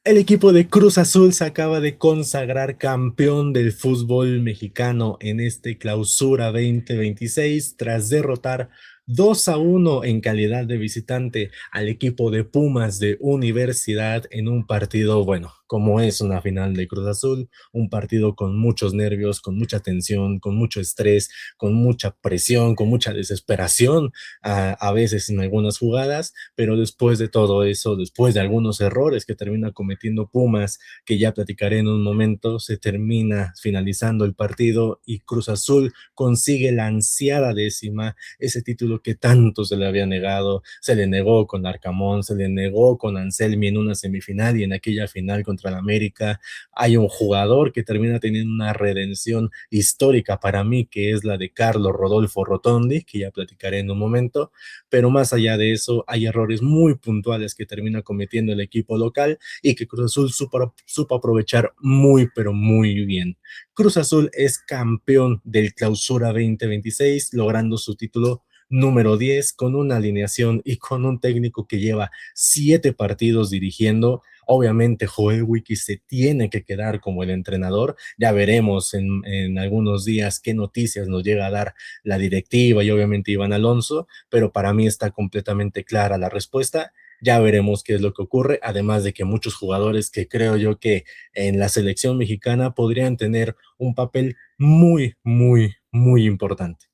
El equipo de Cruz Azul se acaba de consagrar campeón del fútbol mexicano en este Clausura 2026 tras derrotar 2-1 en calidad de visitante al equipo de Pumas de Universidad en un partido, bueno, como es una final de Cruz Azul, un partido con muchos nervios, con mucha tensión, con mucho estrés, con mucha presión, con mucha desesperación a veces en algunas jugadas, pero después de todo eso, después de algunos errores que termina cometiendo Pumas, que ya platicaré en un momento, se termina finalizando el partido y Cruz Azul consigue la ansiada décima, ese título que tanto se le había negado, se le negó con Arcamón, se le negó con Anselmi en una semifinal y en aquella final contra el América. Hay un jugador que termina teniendo una redención histórica para mí, que es la de Carlos Rodolfo Rotondi, que ya platicaré en un momento, pero más allá de eso, hay errores muy puntuales que termina cometiendo el equipo local y que Cruz Azul supo aprovechar muy, pero muy bien. Cruz Azul es campeón del Clausura 2026, logrando su título número 10 con una alineación y con un técnico que lleva 7 partidos dirigiendo. Obviamente Joel Wiki se tiene que quedar como el entrenador. Ya veremos en algunos días qué noticias nos llega a dar la directiva y obviamente Iván Alonso, pero para mí está completamente clara la respuesta. Ya veremos qué es lo que ocurre, además de que muchos jugadores que creo yo que en la selección mexicana podrían tener un papel muy, muy, muy importante.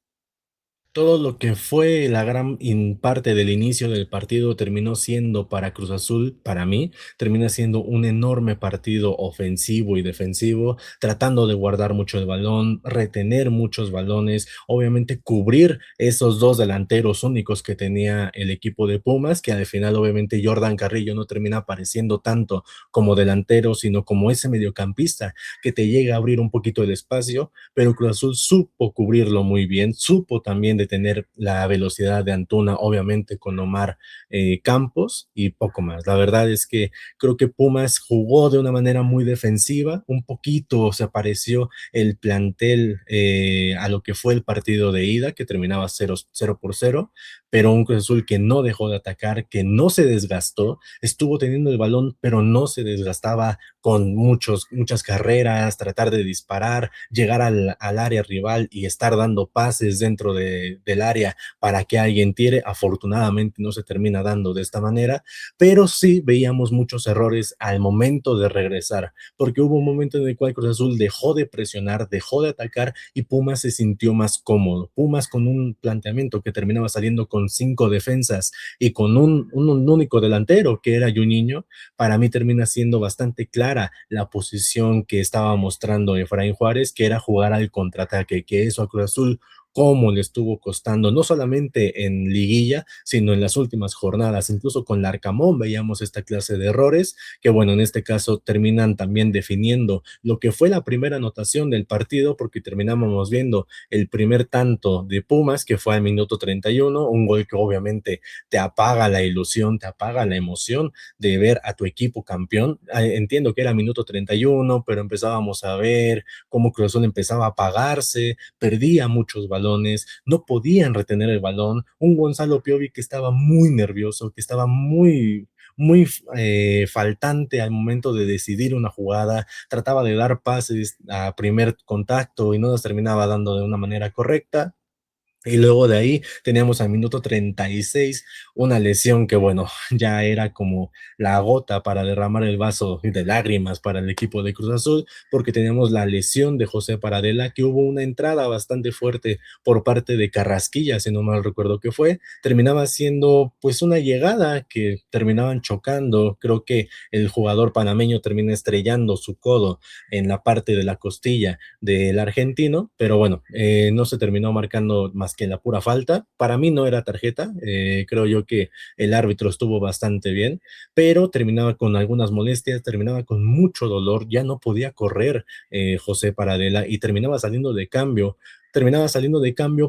Todo lo que fue la gran parte del inicio del partido terminó siendo para Cruz Azul, para mí, termina siendo un enorme partido ofensivo y defensivo, tratando de guardar mucho el balón, retener muchos balones, obviamente cubrir esos dos delanteros únicos que tenía el equipo de Pumas, que al final obviamente Jordan Carrillo no termina apareciendo tanto como delantero, sino como ese mediocampista que te llega a abrir un poquito el espacio, pero Cruz Azul supo cubrirlo muy bien, supo también de tener la velocidad de Antuna, obviamente con Omar Campos y poco más. La verdad es que creo que Pumas jugó de una manera muy defensiva, un poquito se pareció el plantel a lo que fue el partido de ida, que terminaba 0-0, pero un Cruz Azul que no dejó de atacar, que no se desgastó, estuvo teniendo el balón, pero no se desgastaba con muchas carreras, tratar de disparar, llegar al área rival y estar dando pases dentro del área para que alguien tire. Afortunadamente no se termina dando de esta manera, pero sí veíamos muchos errores al momento de regresar, porque hubo un momento en el cual Cruz Azul dejó de presionar, dejó de atacar y Pumas se sintió más cómodo. Pumas con un planteamiento que terminaba saliendo con 5 defensas y con un único delantero que era Juninho, para mí termina siendo bastante clara la posición que estaba mostrando Efraín Juárez, que era jugar al contraataque, que eso a Cruz Azul cómo le estuvo costando, no solamente en liguilla, sino en las últimas jornadas, incluso con Larcamón veíamos esta clase de errores, que bueno, en este caso terminan también definiendo lo que fue la primera anotación del partido, porque terminamos viendo el primer tanto de Pumas, que fue al minuto 31, un gol que obviamente te apaga la ilusión, te apaga la emoción de ver a tu equipo campeón. Entiendo que era minuto 31, pero empezábamos a ver cómo Cruz Azul empezaba a apagarse, perdía muchos balones, no podían retener el balón. Un Gonzalo Piovi que estaba muy nervioso, que estaba muy faltante al momento de decidir una jugada, trataba de dar pases a primer contacto y no los terminaba dando de una manera correcta. Y luego de ahí teníamos al minuto 36 una lesión que, bueno, ya era como la gota para derramar el vaso de lágrimas para el equipo de Cruz Azul, porque teníamos la lesión de José Paradela, que hubo una entrada bastante fuerte por parte de Carrasquilla, si no mal recuerdo que fue, terminaba siendo pues una llegada que terminaban chocando. Creo que el jugador panameño termina estrellando su codo en la parte de la costilla del argentino, pero bueno, no se terminó marcando más que la pura falta. Para mí no era tarjeta, creo yo que el árbitro estuvo bastante bien, pero terminaba con algunas molestias, terminaba con mucho dolor, ya no podía correr José Paradela y terminaba saliendo de cambio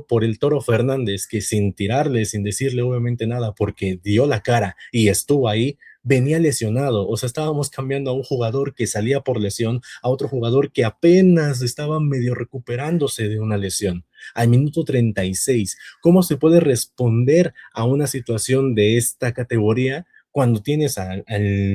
por el Toro Fernández, que sin tirarle, sin decirle obviamente nada, porque dio la cara y estuvo ahí, venía lesionado. O sea, estábamos cambiando a un jugador que salía por lesión a otro jugador que apenas estaba medio recuperándose de una lesión. Al minuto 36, ¿cómo se puede responder a una situación de esta categoría? cuando tienes al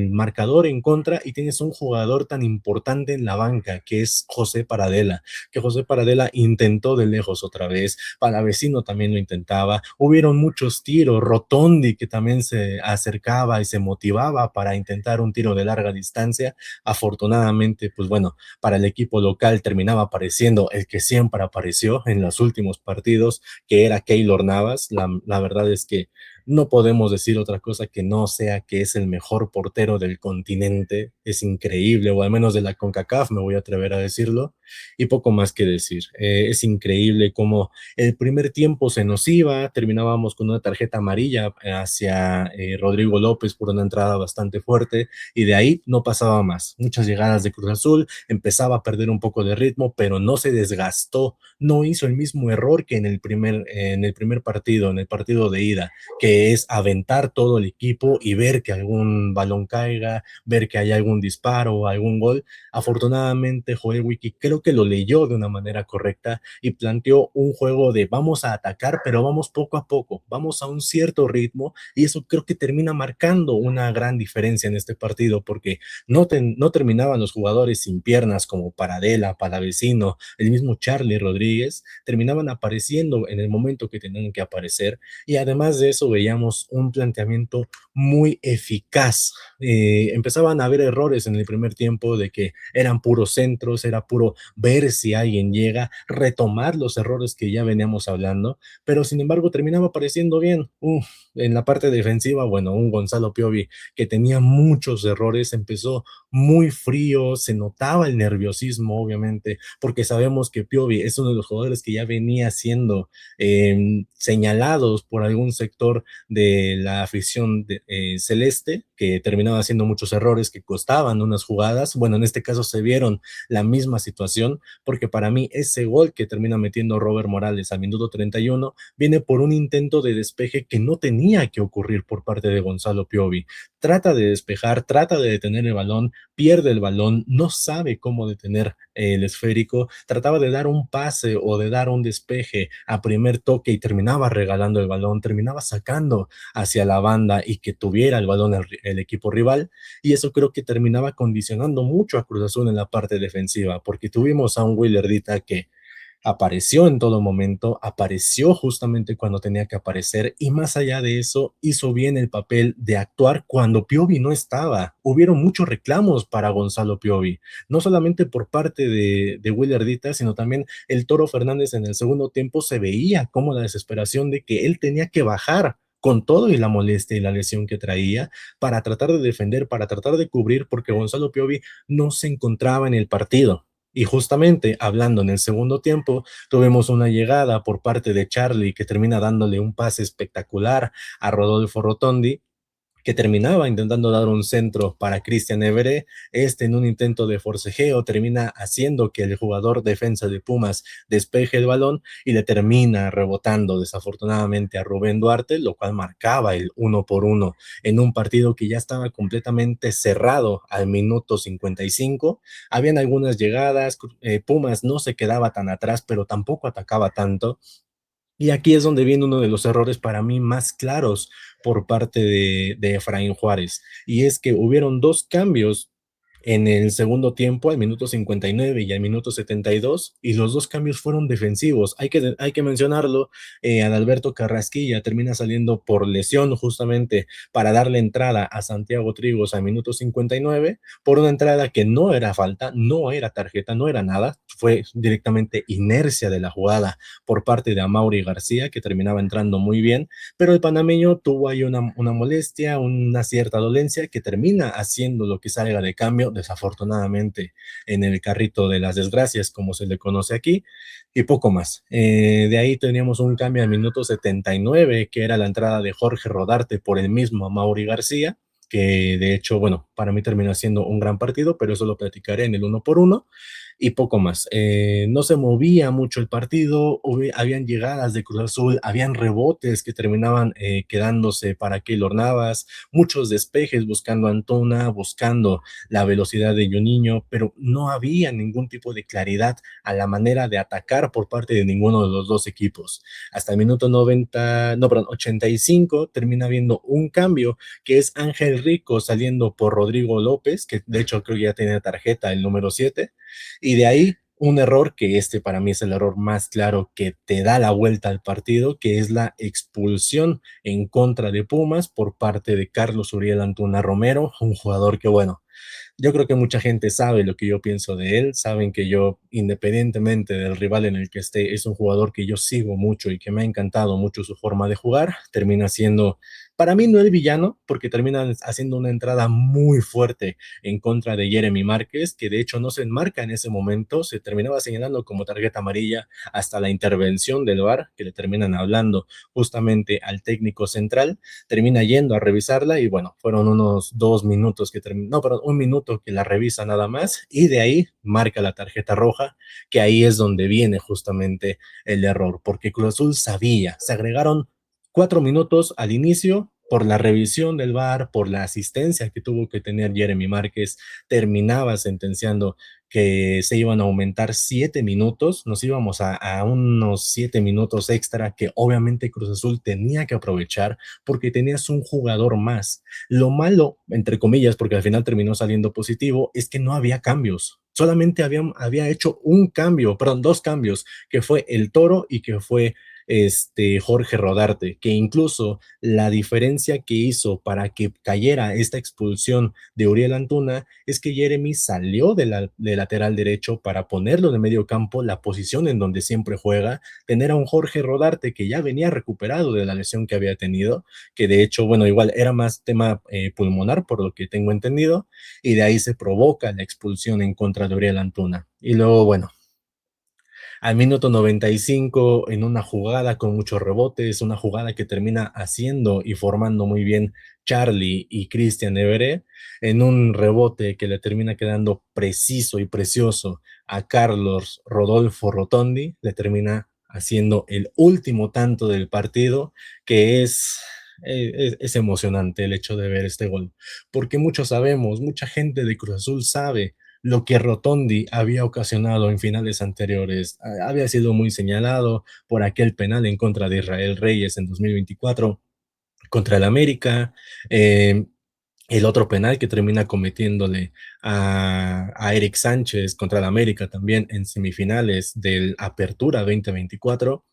marcador en contra y tienes un jugador tan importante en la banca, que es José Paradela, que José Paradela intentó de lejos otra vez, Palavecino también lo intentaba, hubieron muchos tiros, Rotondi que también se acercaba y se motivaba para intentar un tiro de larga distancia, afortunadamente, pues bueno, para el equipo local terminaba apareciendo el que siempre apareció en los últimos partidos, que era Keylor Navas. La verdad es que no podemos decir otra cosa que no sea que es el mejor portero del continente, es increíble, o al menos de la CONCACAF, me voy a atrever a decirlo, y poco más que decir. Es increíble cómo el primer tiempo se nos iba, terminábamos con una tarjeta amarilla hacia Rodrigo López por una entrada bastante fuerte, y de ahí no pasaba más. Muchas llegadas de Cruz Azul, empezaba a perder un poco de ritmo, pero no se desgastó, no hizo el mismo error que en el primer partido, en el partido de ida, que es aventar todo el equipo y ver que algún balón caiga, ver que hay algún disparo o algún gol. Afortunadamente, Joel Wiki creo que lo leyó de una manera correcta y planteó un juego de vamos a atacar, pero vamos poco a poco, vamos a un cierto ritmo, y eso creo que termina marcando una gran diferencia en este partido, porque no terminaban los jugadores sin piernas como Paradela, Palavecino, el mismo Charlie Rodríguez, terminaban apareciendo en el momento que tenían que aparecer, y además de eso veíamos un planteamiento muy eficaz. Empezaban a haber errores en el primer tiempo de que eran puros centros, era puro ver si alguien llega, retomar los errores que ya veníamos hablando, pero sin embargo terminaba apareciendo bien. En la parte defensiva, bueno, un Gonzalo Piovi que tenía muchos errores, empezó muy frío, se notaba el nerviosismo, obviamente, porque sabemos que Piovi es uno de los jugadores que ya venía siendo señalados por algún sector de la afición celeste, que terminaba haciendo muchos errores que costaban unas jugadas. Bueno, en este caso se vieron la misma situación, porque para mí ese gol que termina metiendo Robert Morales al minuto 31 viene por un intento de despeje que no tenía que ocurrir por parte de Gonzalo Piovi. Trata de despejar, trata de detener el balón, pierde el balón, no sabe cómo detener el esférico, trataba de dar un pase o de dar un despeje a primer toque y terminaba regalando el balón, terminaba sacando hacia la banda y que tuviera el balón el equipo rival, y eso creo que terminaba condicionando mucho a Cruz Azul en la parte defensiva, porque tuvimos a un Willardita que apareció en todo momento, apareció justamente cuando tenía que aparecer, y más allá de eso, hizo bien el papel de actuar cuando Piovi no estaba. Hubieron muchos reclamos para Gonzalo Piovi, no solamente por parte de Willardita, sino también el Toro Fernández en el segundo tiempo se veía como la desesperación de que él tenía que bajar con todo y la molestia y la lesión que traía para tratar de defender, para tratar de cubrir, porque Gonzalo Piovi no se encontraba en el partido. Y justamente hablando en el segundo tiempo, tuvimos una llegada por parte de Charlie que termina dándole un pase espectacular a Rodolfo Rotondi, que terminaba intentando dar un centro para Christian Evere. En un intento de forcejeo termina haciendo que el jugador defensa de Pumas despeje el balón y le termina rebotando desafortunadamente a Rubén Duarte, lo cual marcaba el 1-1 en un partido que ya estaba completamente cerrado al minuto 55. Habían algunas llegadas, Pumas no se quedaba tan atrás, pero tampoco atacaba tanto, y aquí es donde viene uno de los errores para mí más claros por parte de Efraín Juárez, y es que hubieron dos cambios en el segundo tiempo, al minuto 59 y al minuto 72, y los dos cambios fueron defensivos. Hay que mencionarlo, Adalberto Carrasquilla termina saliendo por lesión justamente para darle entrada a Santiago Trigos al minuto 59, por una entrada que no era falta, no era tarjeta, no era nada, fue directamente inercia de la jugada por parte de Amaury García, que terminaba entrando muy bien, pero el panameño tuvo ahí una molestia, una cierta dolencia, que termina haciendo lo que salga de cambio, desafortunadamente en el carrito de las desgracias, como se le conoce aquí, y poco más. De ahí teníamos un cambio al minuto 79, que era la entrada de Jorge Rodarte por el mismo Amaury García, que de hecho, bueno, para mí terminó siendo un gran partido, pero eso lo platicaré en el uno por uno. y poco más. No se movía mucho el partido, habían llegadas de Cruz Azul, habían rebotes que terminaban quedándose para Keylor Navas, muchos despejes buscando a Antuna, buscando la velocidad de Juninho, pero no había ningún tipo de claridad a la manera de atacar por parte de ninguno de los dos equipos. Hasta el minuto 90, no, perdón, 85 termina habiendo un cambio que es Ángel Rico saliendo por Rodrigo López, que de hecho creo que ya tiene tarjeta el número 7, y de ahí un error que este para mí es el error más claro que te da la vuelta al partido, que es la expulsión en contra de Pumas por parte de Carlos Uriel Antuna Romero, un jugador que bueno, yo creo que mucha gente sabe lo que yo pienso de él, saben que yo, independientemente del rival en el que esté, es un jugador que yo sigo mucho y que me ha encantado mucho su forma de jugar. Termina siendo, para mí no el villano, porque termina haciendo una entrada muy fuerte en contra de Jeremy Márquez, que de hecho no se enmarca en ese momento, se terminaba señalando como tarjeta amarilla hasta la intervención del VAR, que le terminan hablando justamente al técnico central, termina yendo a revisarla y bueno, fueron unos 2 minutos que terminó, no, perdón, un minuto que la revisa nada más y de ahí marca la tarjeta roja, que ahí es donde viene justamente el error, porque Cruz Azul sabía, se agregaron 4 minutos al inicio por la revisión del VAR, por la asistencia que tuvo que tener Jeremy Márquez, terminaba sentenciando que se iban a aumentar 7 minutos, nos íbamos a unos 7 minutos extra que obviamente Cruz Azul tenía que aprovechar porque tenías un jugador más. Lo malo, entre comillas, porque al final terminó saliendo positivo, es que no había cambios. Solamente había hecho un cambio, perdón, dos cambios, que fue el Toro y que fue Jorge Rodarte, que incluso la diferencia que hizo para que cayera esta expulsión de Uriel Antuna es que Jeremy salió de lateral derecho para ponerlo de medio campo, la posición en donde siempre juega, tener a un Jorge Rodarte que ya venía recuperado de la lesión que había tenido, que de hecho, bueno, igual era más tema pulmonar, por lo que tengo entendido, y de ahí se provoca la expulsión en contra de Uriel Antuna. Y luego, bueno, al minuto 95 en una jugada con muchos rebotes, una jugada que termina haciendo y formando muy bien Charlie y Christian Evere, en un rebote que le termina quedando preciso y precioso a Carlos Rodolfo Rotondi, le termina haciendo el último tanto del partido, que es emocionante el hecho de ver este gol, porque muchos sabemos, mucha gente de Cruz Azul sabe lo que Rotondi había ocasionado en finales anteriores. Había sido muy señalado por aquel penal en contra de Israel Reyes en 2024 contra el América. Eh, el otro penal que termina cometiéndole a Eric Sánchez contra el América también en semifinales del Apertura 2024.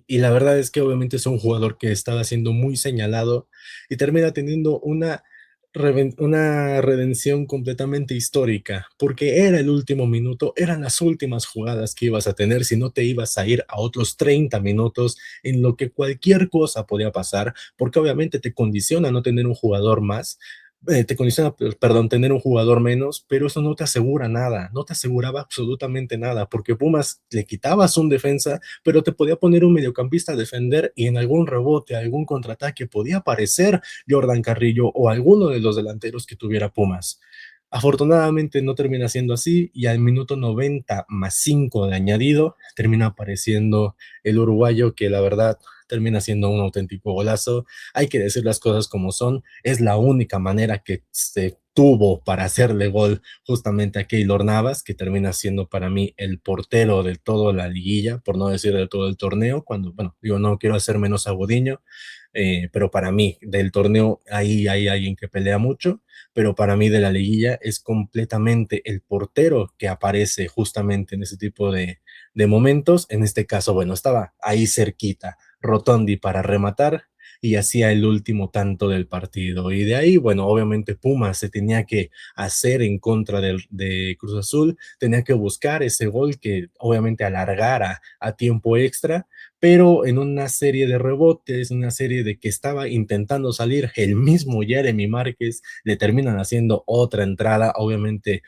Y la verdad es que obviamente es un jugador que estaba siendo muy señalado y termina teniendo una redención completamente histórica, porque era el último minuto, eran las últimas jugadas que ibas a tener, si no te ibas a ir a otros 30 minutos en lo que cualquier cosa podía pasar, porque obviamente te condiciona no tener un jugador más, te condiciona, perdón, tener un jugador menos, pero eso no te asegura nada, no te aseguraba absolutamente nada, porque Pumas le quitabas un defensa, pero te podía poner un mediocampista a defender y en algún rebote, algún contraataque podía aparecer Jordan Carrillo o alguno de los delanteros que tuviera Pumas. Afortunadamente no termina siendo así y al minuto 90 más 5 de añadido termina apareciendo el uruguayo que la verdad termina siendo un auténtico golazo. Hay que decir las cosas como son, es la única manera que se tuvo para hacerle gol justamente a Keylor Navas, que termina siendo para mí el portero de toda la liguilla, por no decir de todo el torneo, cuando, bueno, digo, no quiero hacer menos a Gudiño, pero para mí del torneo ahí hay alguien que pelea mucho, pero para mí de la liguilla es completamente el portero que aparece justamente en ese tipo de momentos. En este caso, bueno, estaba ahí cerquita Rotondi para rematar y hacía el último tanto del partido. Y de ahí, bueno, obviamente Pumas se tenía que hacer en contra de Cruz Azul, tenía que buscar ese gol que obviamente alargara a tiempo extra, pero en una serie de rebotes, una serie de que estaba intentando salir, el mismo Jeremy Márquez le terminan haciendo otra entrada, obviamente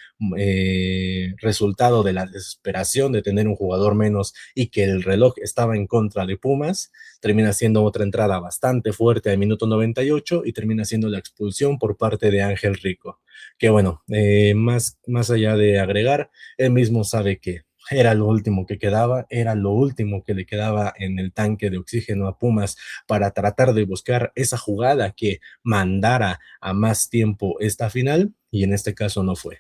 resultado de la desesperación de tener un jugador menos y que el reloj estaba en contra de Pumas, termina siendo otra entrada bastante fuerte al minuto 98 y termina siendo la expulsión por parte de Ángel Rico, que bueno, más allá de agregar, él mismo sabe que era lo último que quedaba, era lo último que le quedaba en el tanque de oxígeno a Pumas para tratar de buscar esa jugada que mandara a más tiempo esta final, y en este caso no fue.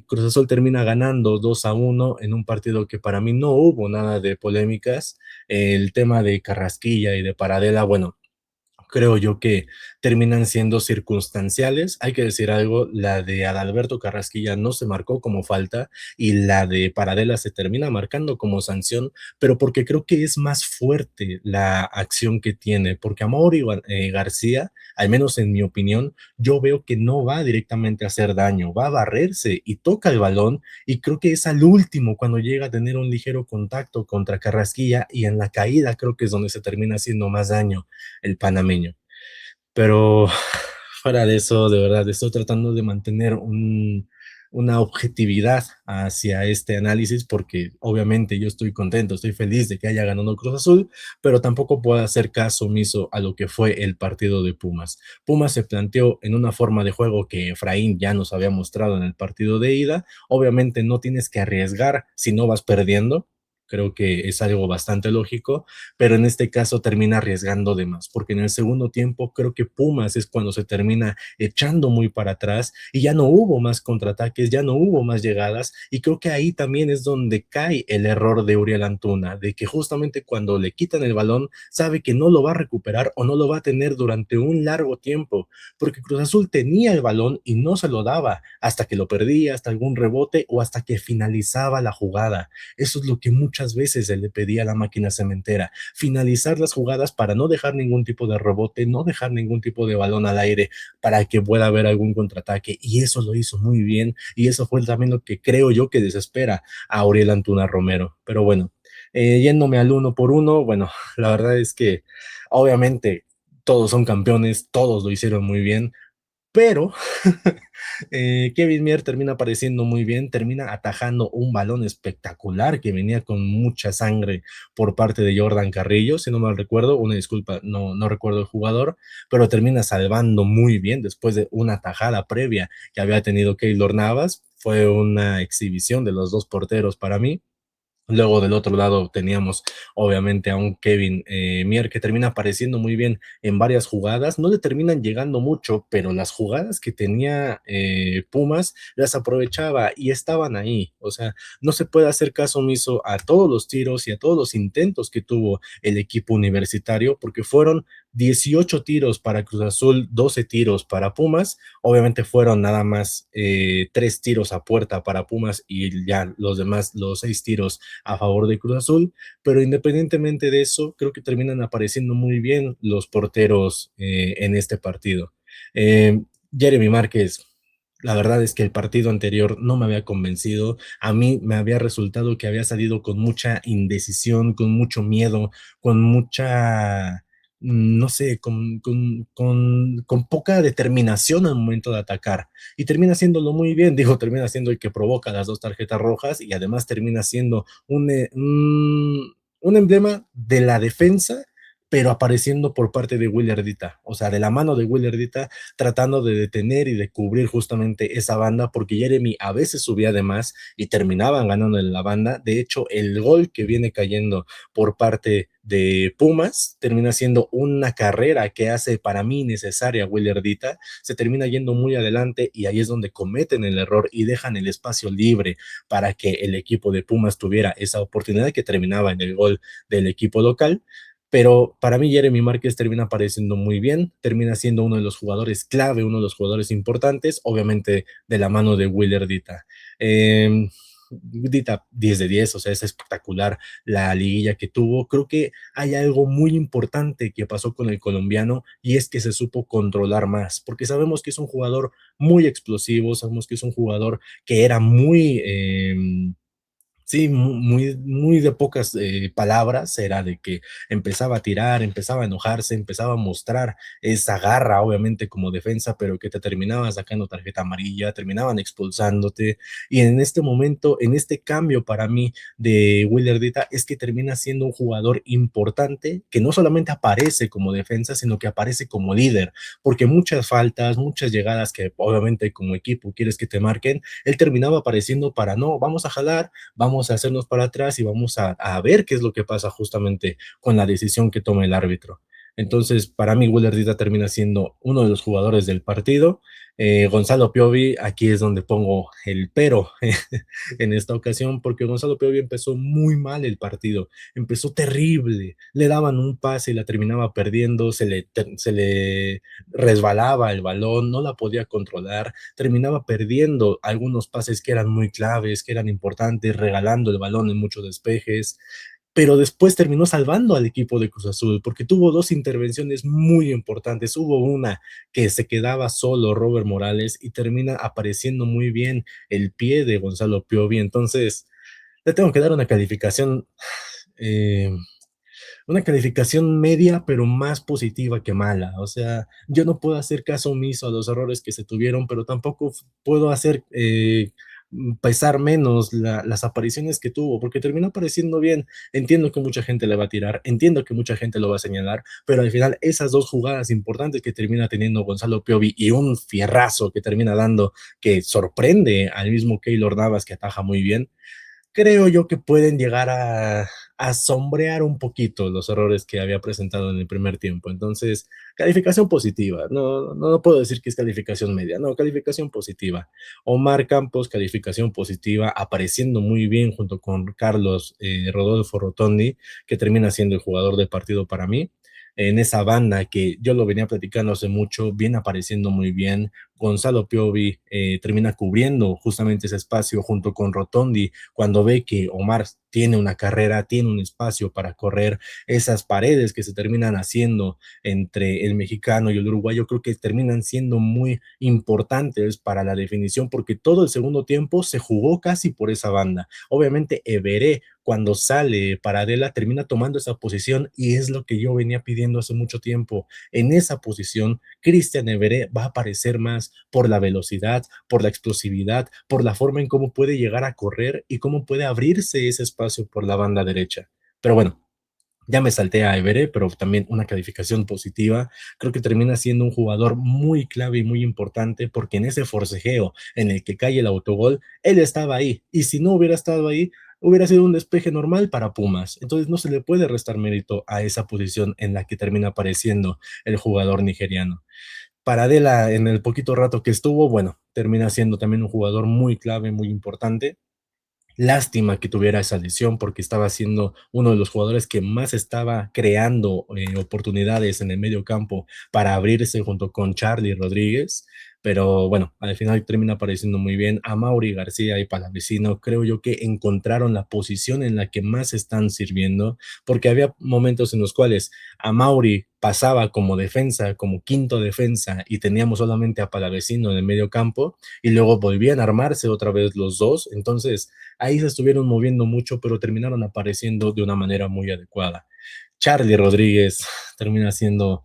Cruz Azul termina ganando 2-1 en un partido que para mí no hubo nada de polémicas. El tema de Carrasquilla y de Paradela, bueno, creo yo que terminan siendo circunstanciales. Hay que decir algo, la de Adalberto Carrasquilla no se marcó como falta y la de Paradela se termina marcando como sanción, pero porque creo que es más fuerte la acción que tiene, porque Amaury García, al menos en mi opinión, yo veo que no va directamente a hacer daño, va a barrerse y toca el balón y creo que es al último cuando llega a tener un ligero contacto contra Carrasquilla y en la caída creo que es donde se termina haciendo más daño el panameño. Pero fuera de eso, de verdad, estoy tratando de mantener una objetividad hacia este análisis porque obviamente yo estoy contento, estoy feliz de que haya ganado Cruz Azul, pero tampoco puedo hacer caso omiso a lo que fue el partido de Pumas. Pumas se planteó en una forma de juego que Efraín ya nos había mostrado en el partido de ida. Obviamente no tienes que arriesgar si no vas perdiendo. Creo que es algo bastante lógico, pero en este caso termina arriesgando de más, porque en el segundo tiempo creo que Pumas es cuando se termina echando muy para atrás y ya no hubo más contraataques, ya no hubo más llegadas y creo que ahí también es donde cae el error de Uriel Antuna, de que justamente cuando le quitan el balón sabe que no lo va a recuperar o no lo va a tener durante un largo tiempo, porque Cruz Azul tenía el balón y no se lo daba hasta que lo perdía, hasta algún rebote o hasta que finalizaba la jugada. Eso es lo que muchas veces se le pedía a la máquina cementera, finalizar las jugadas para no dejar ningún tipo de rebote, no dejar ningún tipo de balón al aire para que pueda haber algún contraataque, y eso lo hizo muy bien, y eso fue también lo que creo yo que desespera a Auriel Antuna Romero. Pero bueno, yéndome al uno por uno, bueno, la verdad es que obviamente todos son campeones, todos lo hicieron muy bien, pero Kevin Mier termina apareciendo muy bien, termina atajando un balón espectacular que venía con mucha sangre por parte de Jordan Carrillo, si no mal recuerdo, una disculpa, no recuerdo el jugador, pero termina salvando muy bien después de una tajada previa que había tenido Keylor Navas. Fue una exhibición de los dos porteros para mí. Luego del otro lado teníamos obviamente a un Kevin Mier que termina apareciendo muy bien en varias jugadas, no le terminan llegando mucho, pero las jugadas que tenía Pumas las aprovechaba y estaban ahí, o sea, no se puede hacer caso omiso a todos los tiros y a todos los intentos que tuvo el equipo universitario, porque fueron 18 tiros para Cruz Azul, 12 tiros para Pumas, obviamente fueron nada más 3 tiros a puerta para Pumas y ya los demás, los 6 tiros a favor de Cruz Azul, pero independientemente de eso, creo que terminan apareciendo muy bien los porteros en este partido. Jeremy Márquez, la verdad es que el partido anterior no me había convencido, a mí me había resultado que había salido con mucha indecisión, con mucho miedo, con mucha, no sé, con poca determinación al momento de atacar y termina haciéndolo muy bien, digo, termina siendo el que provoca las dos tarjetas rojas y además termina siendo un emblema de la defensa, pero apareciendo por parte de Willardita, o sea, de la mano de Willardita, tratando de detener y de cubrir justamente esa banda, porque Jeremy a veces subía de más y terminaban ganando en la banda. De hecho, el gol que viene cayendo por parte de Pumas termina siendo una carrera que hace para mí necesaria Willardita, se termina yendo muy adelante y ahí es donde cometen el error y dejan el espacio libre para que el equipo de Pumas tuviera esa oportunidad que terminaba en el gol del equipo local. Pero para mí Jeremy Márquez termina apareciendo muy bien, termina siendo uno de los jugadores clave, uno de los jugadores importantes, obviamente de la mano de Willer Dita. Dita 10 de 10, o sea, es espectacular la liguilla que tuvo. Creo que hay algo muy importante que pasó con el colombiano y es que se supo controlar más, porque sabemos que es un jugador muy explosivo, sabemos que es un jugador que era muy Sí, muy, muy de pocas palabras, era de que empezaba a tirar, empezaba a enojarse, empezaba a mostrar esa garra, obviamente, como defensa, pero que te terminaba sacando tarjeta amarilla, terminaban expulsándote. Y en este momento, en este cambio para mí de Willardita, es que termina siendo un jugador importante que no solamente aparece como defensa, sino que aparece como líder, porque muchas faltas, muchas llegadas que obviamente como equipo quieres que te marquen, él terminaba apareciendo para no, vamos a jalar, vamos a hacernos para atrás y vamos a ver qué es lo que pasa justamente con la decisión que toma el árbitro. Entonces, para mí, Willer Dita termina siendo uno de los jugadores del partido. Gonzalo Piovi, aquí es donde pongo el pero en esta ocasión, porque Gonzalo Piovi empezó muy mal el partido, empezó terrible, le daban un pase y la terminaba perdiendo, se le resbalaba el balón, no la podía controlar, terminaba perdiendo algunos pases que eran muy claves, que eran importantes, regalando el balón en muchos despejes, pero después terminó salvando al equipo de Cruz Azul, porque tuvo dos intervenciones muy importantes. Hubo una que se quedaba solo Robert Morales y termina apareciendo muy bien el pie de Gonzalo Piovi. Entonces, le tengo que dar eh, una calificación media, pero más positiva que mala. O sea, yo no puedo hacer caso omiso a los errores que se tuvieron, pero tampoco puedo hacer pesar menos las apariciones que tuvo, porque terminó apareciendo bien. Entiendo que mucha gente le va a tirar, entiendo que mucha gente lo va a señalar, pero al final esas dos jugadas importantes que termina teniendo Gonzalo Piovi y un fierrazo que termina dando, que sorprende al mismo Keylor Navas, que ataja muy bien, creo yo que pueden llegar a sombrear un poquito los errores que había presentado en el primer tiempo. Entonces, calificación positiva. No, no puedo decir que es calificación media, no, calificación positiva. Omar Campos, calificación positiva, apareciendo muy bien junto con Carlos Rodolfo Rotondi, que termina siendo el jugador del partido para mí. En esa banda que yo lo venía platicando hace mucho, viene apareciendo muy bien. Gonzalo Piovi termina cubriendo justamente ese espacio junto con Rotondi cuando ve que Omar tiene una carrera, tiene un espacio para correr, esas paredes que se terminan haciendo entre el mexicano y el uruguayo, creo que terminan siendo muy importantes para la definición, porque todo el segundo tiempo se jugó casi por esa banda. Obviamente, Everé, cuando sale Paradela, termina tomando esa posición y es lo que yo venía pidiendo hace mucho tiempo. En esa posición, Cristian Everé va a aparecer más por la velocidad, por la explosividad, por la forma en cómo puede llegar a correr y cómo puede abrirse ese espacio por la banda derecha. Pero bueno, ya me salté a Everé, pero también una calificación positiva. Creo que termina siendo un jugador muy clave y muy importante porque en ese forcejeo en el que cae el autogol, él estaba ahí. Y si no hubiera estado ahí, hubiera sido un despeje normal para Pumas. Entonces no se le puede restar mérito a esa posición en la que termina apareciendo el jugador nigeriano. Paradela, en el poquito rato que estuvo, bueno, termina siendo también un jugador muy clave, muy importante. Lástima que tuviera esa lesión porque estaba siendo uno de los jugadores que más estaba creando oportunidades en el medio campo para abrirse junto con Charlie Rodríguez, pero bueno, al final termina apareciendo muy bien. A Mauri García y Palavecino creo yo que encontraron la posición en la que más están sirviendo, porque había momentos en los cuales a Mauri pasaba como defensa, como quinto defensa, y teníamos solamente a Palavecino en el medio campo, y luego volvían a armarse otra vez los dos. Entonces ahí se estuvieron moviendo mucho, pero terminaron apareciendo de una manera muy adecuada. Charlie Rodríguez termina siendo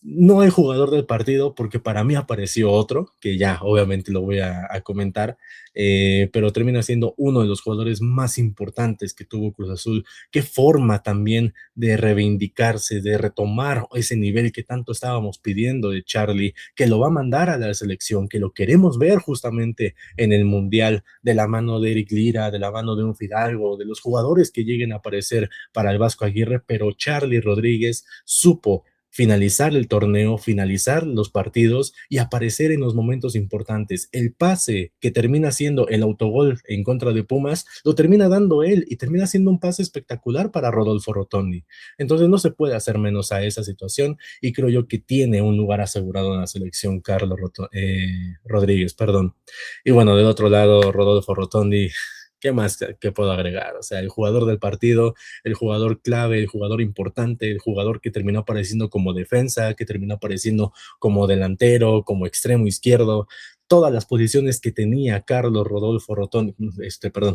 no el jugador del partido, porque para mí apareció otro, que ya obviamente lo voy a comentar, pero termina siendo uno de los jugadores más importantes que tuvo Cruz Azul. Qué forma también de reivindicarse, de retomar ese nivel que tanto estábamos pidiendo de Charlie, que lo va a mandar a la selección, que lo queremos ver justamente en el Mundial, de la mano de Eric Lira, de la mano de un Fidalgo, de los jugadores que lleguen a aparecer para el Vasco Aguirre, pero Charlie Rodríguez supo finalizar el torneo, finalizar los partidos y aparecer en los momentos importantes. El pase que termina siendo el autogol en contra de Pumas, lo termina dando él y termina siendo un pase espectacular para Rodolfo Rotondi. Entonces no se puede hacer menos a esa situación y creo yo que tiene un lugar asegurado en la selección Carlos Rodríguez, perdón. Y bueno, del otro lado, Rodolfo Rotondi, ¿qué más que puedo agregar? O sea, el jugador del partido, el jugador clave, el jugador importante, el jugador que terminó apareciendo como defensa, que terminó apareciendo como delantero, como extremo izquierdo. todas las posiciones que tenía Carlos Rodolfo Rotondi, perdón,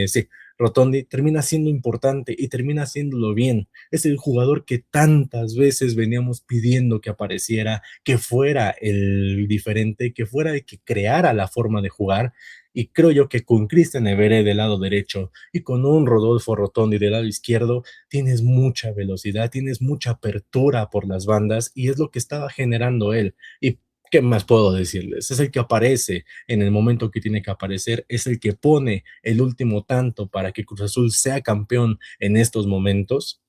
sí, Rotondi, termina siendo importante y termina haciéndolo bien. Es el jugador que tantas veces veníamos pidiendo que apareciera, que fuera el diferente, que fuera el que creara la forma de jugar. Y creo yo que con Cristian Evere del lado derecho y con un Rodolfo Rotondi del lado izquierdo, tienes mucha velocidad, tienes mucha apertura por las bandas y es lo que estaba generando él. Y ¿qué más puedo decirles? Es el que aparece en el momento que tiene que aparecer, es el que pone el último tanto para que Cruz Azul sea campeón en estos momentos.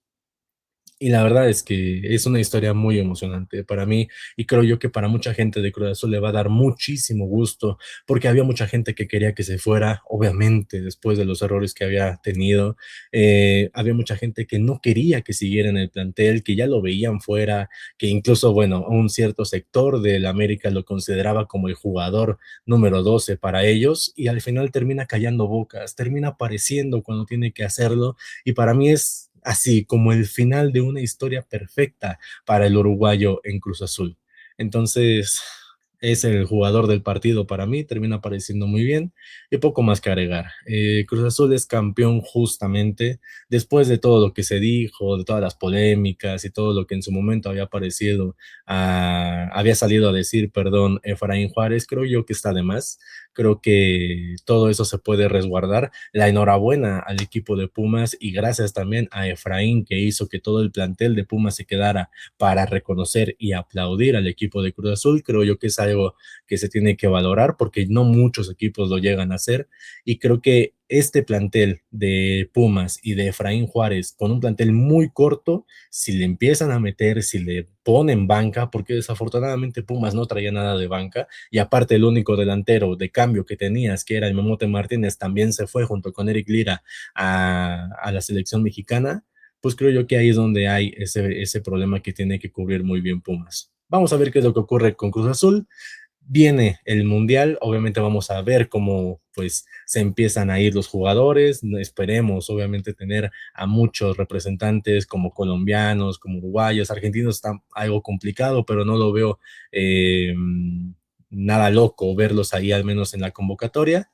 Y la verdad es que es una historia muy emocionante para mí y creo yo que para mucha gente de Cruz Azul le va a dar muchísimo gusto porque había mucha gente que quería que se fuera, obviamente después de los errores que había tenido, había mucha gente que no quería que siguiera en el plantel, que ya lo veían fuera, que incluso, bueno, un cierto sector del América lo consideraba como el jugador número 12 para ellos y al final termina callando bocas, termina apareciendo cuando tiene que hacerlo y para mí es así como el final de una historia perfecta para el uruguayo en Cruz Azul. Entonces, es el jugador del partido para mí, termina apareciendo muy bien y poco más que agregar. Cruz Azul es campeón justamente después de todo lo que se dijo, de todas las polémicas y todo lo que en su momento había aparecido, había salido a decir, perdón, Efraín Juárez, creo yo que está de más. Creo que todo eso se puede resguardar. La enhorabuena al equipo de Pumas y gracias también a Efraín que hizo que todo el plantel de Pumas se quedara para reconocer y aplaudir al equipo de Cruz Azul. Creo yo que es algo que se tiene que valorar porque no muchos equipos lo llegan a hacer y creo que este plantel de Pumas y de Efraín Juárez, con un plantel muy corto, si le empiezan a meter, si le ponen banca, porque desafortunadamente Pumas no traía nada de banca, y aparte el único delantero de cambio que tenías, que era el Memote Martínez, también se fue junto con Eric Lira a la selección mexicana, pues creo yo que ahí es donde hay ese problema que tiene que cubrir muy bien Pumas. Vamos a ver qué es lo que ocurre con Cruz Azul. Viene el Mundial, obviamente vamos a ver cómo pues se empiezan a ir los jugadores, esperemos obviamente tener a muchos representantes como colombianos, como uruguayos, argentinos está algo complicado, pero no lo veo nada loco verlos ahí al menos en la convocatoria.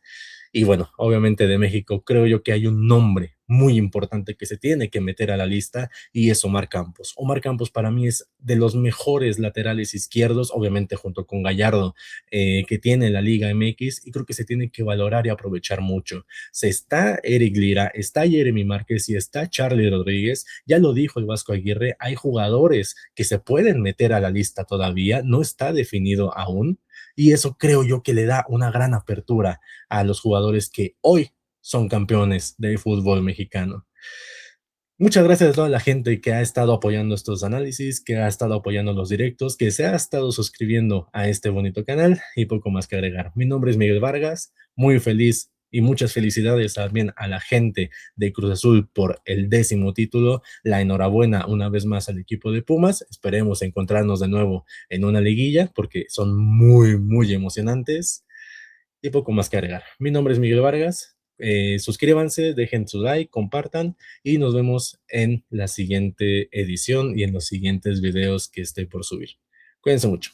Y bueno, obviamente de México creo yo que hay un nombre muy importante que se tiene que meter a la lista y es Omar Campos. Omar Campos para mí es de los mejores laterales izquierdos, obviamente junto con Gallardo, que tiene la Liga MX y creo que se tiene que valorar y aprovechar mucho. Se está Eric Lira, está Jeremy Márquez y está Charlie Rodríguez, ya lo dijo el Vasco Aguirre, hay jugadores que se pueden meter a la lista todavía, no está definido aún y eso creo yo que le da una gran apertura a los jugadores que hoy son campeones del fútbol mexicano. Muchas gracias a toda la gente que ha estado apoyando estos análisis, que ha estado apoyando los directos, que se ha estado suscribiendo a este bonito canal y poco más que agregar. Mi nombre es Miguel Vargas, muy feliz y muchas felicidades también a la gente de Cruz Azul por el 10º título. La enhorabuena una vez más al equipo de Pumas. Esperemos encontrarnos de nuevo en una liguilla porque son muy, muy emocionantes y poco más que agregar. Mi nombre es Miguel Vargas. Suscríbanse, dejen su like, compartan y nos vemos en la siguiente edición y en los siguientes videos que esté por subir. Cuídense mucho.